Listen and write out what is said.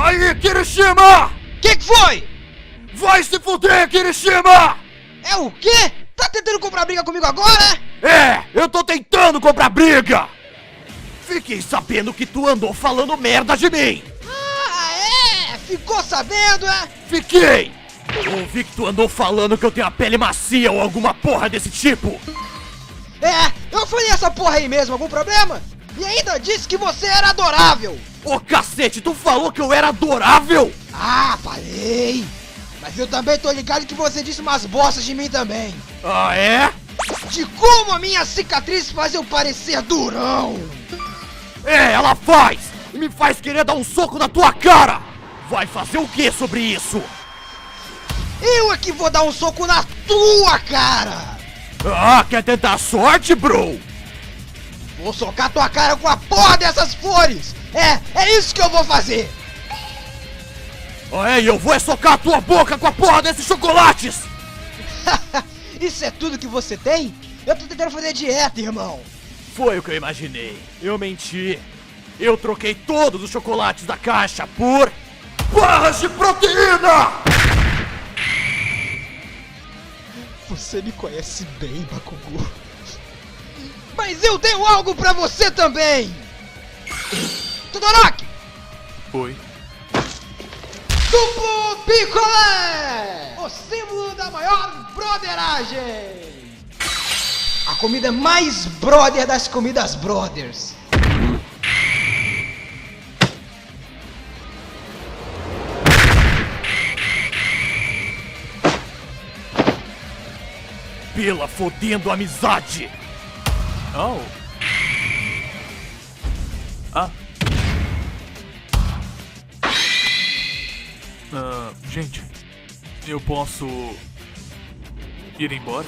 Aí, Kirishima! Que foi? Vai se fuder, Kirishima! É o quê? Tá tentando comprar briga comigo agora? É, eu tô tentando comprar briga! Fiquei sabendo que tu andou falando merda de mim! Ah, é? Ficou sabendo, é? Fiquei! Ouvi que tu andou falando que eu tenho a pele macia ou alguma porra desse tipo! É, eu falei essa porra aí mesmo, algum problema? E ainda disse que você era adorável! Ô cacete, tu falou que eu era adorável? Ah, falei! Mas eu também tô ligado que você disse umas bostas de mim também! Ah, é? De como a minha cicatriz faz eu parecer durão! É, ela faz! E me faz querer dar um soco na tua cara! Vai fazer o que sobre isso? Eu é que vou dar um soco na tua cara! Ah, quer tentar a sorte, bro? Vou socar tua cara com a porra dessas flores! É isso que eu vou fazer! Ah, é, e eu vou socar a tua boca com a porra desses chocolates! Isso é tudo que você tem? Eu tô tentando fazer dieta, irmão! Foi o que eu imaginei. Eu menti. Eu troquei todos os chocolates da caixa por... barras de proteína! Você me conhece bem, Bakugo. Mas eu tenho algo pra você também! Todoroki! Oi. Duplo picolé! O símbolo da maior broderagem! A comida mais brother das comidas brothers! Pela fodendo amizade! Oh. Ah. Gente, eu posso ir embora?